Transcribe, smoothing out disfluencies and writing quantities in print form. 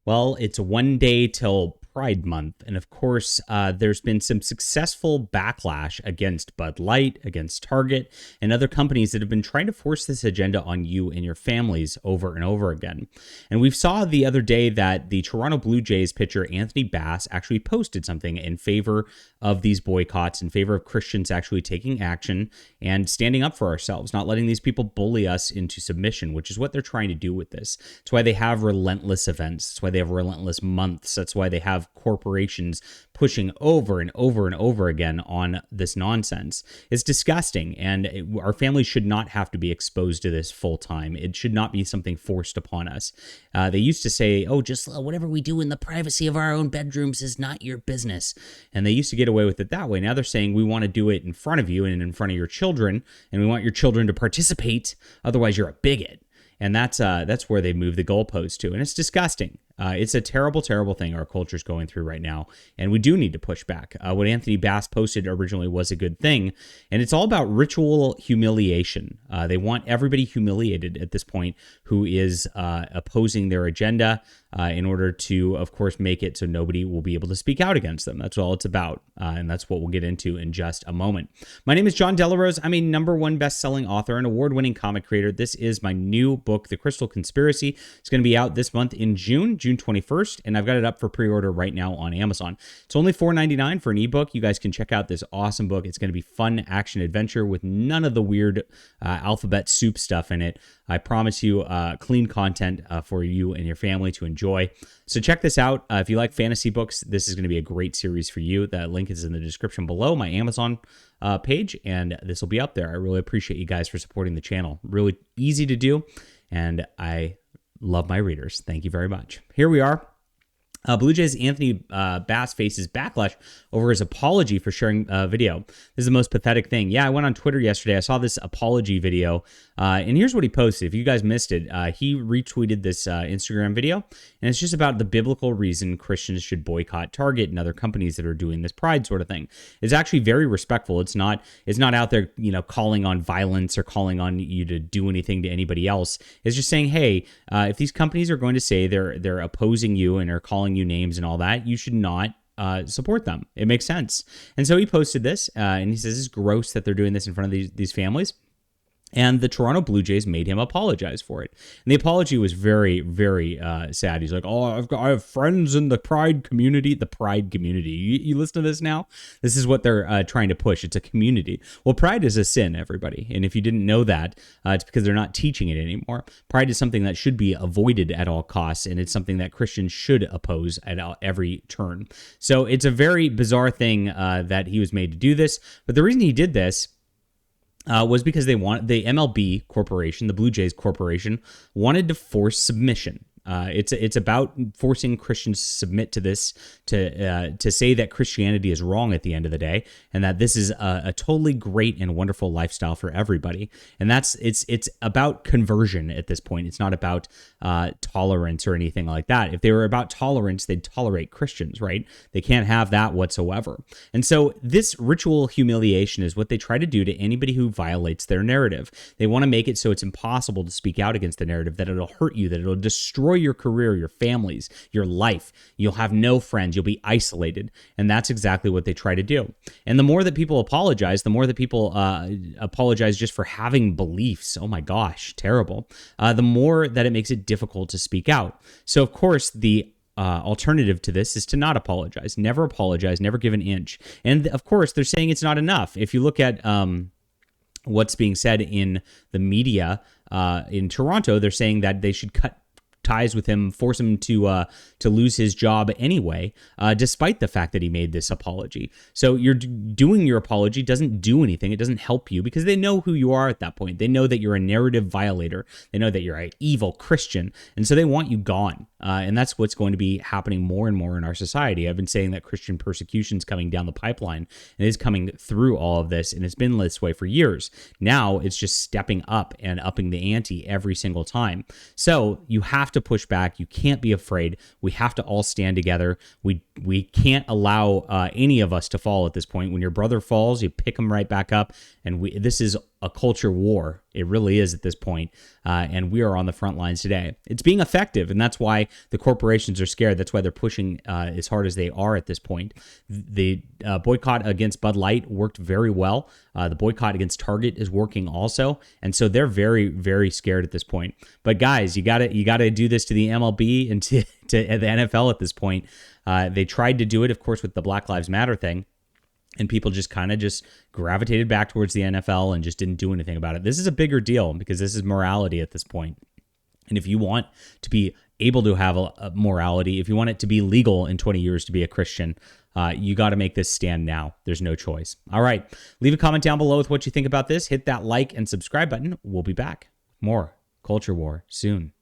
Well, it's one day till Pride Month. And of course, there's been some successful backlash against Bud Light, against Target, and other companies that have been trying to force this agenda on you and your families over and over again. And we saw the other day that the Toronto Blue Jays pitcher Anthony Bass actually posted something in favor of these boycotts, in favor of Christians actually taking action and standing up for ourselves, not letting these people bully us into submission, which is what they're trying to do with this. That's why they have relentless events. That's why they have relentless months. That's why they have corporations pushing over and over and over again on this nonsense. It's disgusting, and our families should not have to be exposed to this full time. It should not be something forced upon us. They used to say, oh, just whatever we do in the privacy of our own bedrooms is not your business. And they used to get away with it that way. Now they're saying we want to do it in front of you and in front of your children, and we want your children to participate. Otherwise, you're a bigot. And that's where they move the goalpost to. And it's disgusting. It's a terrible, terrible thing our culture's going through right now. And we do need to push back. What Anthony Bass posted originally was a good thing. And it's all about ritual humiliation. They want everybody humiliated at this point who is opposing their agenda in order to, of course, make it so nobody will be able to speak out against them. That's all it's about. And that's what we'll get into in just a moment. My name is John Delarose. I'm a #1 best-selling author and award-winning comic creator. This is my new book, The Crystal Conspiracy. It's going to be out this month in June 21st, and I've got it up for pre-order right now on Amazon. It's only $4.99 for an ebook. You guys can check out this awesome book. It's going to be fun action adventure with none of the weird alphabet soup stuff in it. I promise you clean content for you and your family to enjoy. So check this out. If you like fantasy books, this is going to be a great series for you. That link is in the description below, my Amazon page, and this will be up there. I really appreciate you guys for supporting the channel. Really easy to do, and I love my readers. Thank you very much. Here we are. Blue Jays Anthony Bass faces backlash over his apology for sharing a video. This is the most pathetic thing. Yeah, I went on Twitter yesterday. I saw this apology video, and here's what he posted. If you guys missed it, he retweeted this Instagram video, and it's just about the biblical reason Christians should boycott Target and other companies that are doing this pride sort of thing. It's actually very respectful. It's not out there, calling on violence or calling on you to do anything to anybody else. It's just saying, hey, if these companies are going to say they're opposing you and are calling you names and all that, you should not support them. It makes sense. And so he posted this, and he says it's gross that they're doing this in front of these families. And the Toronto Blue Jays made him apologize for it. And the apology was very, very sad. He's like, oh, I have friends in the Pride community. The Pride community. You listen to this now? This is what they're trying to push. It's a community. Well, Pride is a sin, everybody. And if you didn't know that, it's because they're not teaching it anymore. Pride is something that should be avoided at all costs. And it's something that Christians should oppose at every turn. So it's a very bizarre thing that he was made to do this. But the reason he did this was because the MLB corporation, the Blue Jays corporation, wanted to force submission. It's about forcing Christians to submit to this, to say that Christianity is wrong at the end of the day, and that this is a totally great and wonderful lifestyle for everybody. And it's about conversion at this point. It's not about tolerance or anything like that. If they were about tolerance, they'd tolerate Christians, right? They can't have that whatsoever. And so this ritual humiliation is what they try to do to anybody who violates their narrative. They want to make it so it's impossible to speak out against the narrative, that it'll hurt you, that it'll destroy your career, your families, your life. You'll have no friends. You'll be isolated. And that's exactly what they try to do. And the more that people apologize, the more that people apologize just for having beliefs. Oh my gosh, terrible. The more that it makes it difficult to speak out. So of course, the alternative to this is to not apologize, never give an inch. And of course, they're saying it's not enough. If you look at what's being said in the media in Toronto, they're saying that they should cut ties with him, force him to lose his job anyway, despite the fact that he made this apology. So you're doing your apology doesn't do anything. It doesn't help you because they know who you are at that point. They know that you're a narrative violator. They know that you're an evil Christian. And so they want you gone. And that's what's going to be happening more and more in our society. I've been saying that Christian persecution is coming down the pipeline and is coming through all of this. And it's been this way for years. Now it's just stepping up and upping the ante every single time. So you have to push back. You can't be afraid. We have to all stand together. We we can't allow any of us to fall at this point. When your brother falls, you pick him right back up. And this is a culture war. It really is at this point. And we are on the front lines today. It's being effective, and that's why the corporations are scared. That's why they're pushing as hard as they are at this point. The boycott against Bud Light worked very well. The boycott against Target is working also. And so they're very, very scared at this point. But guys, you gotta do this to the MLB and to the NFL at this point. They tried to do it, of course, with the Black Lives Matter thing, and people just kind of just gravitated back towards the NFL and just didn't do anything about it. This is a bigger deal because this is morality at this point. And if you want to be able to have a morality, if you want it to be legal in 20 years to be a Christian, you got to make this stand now. There's no choice. All right. Leave a comment down below with what you think about this. Hit that like and subscribe button. We'll be back. More Culture War soon.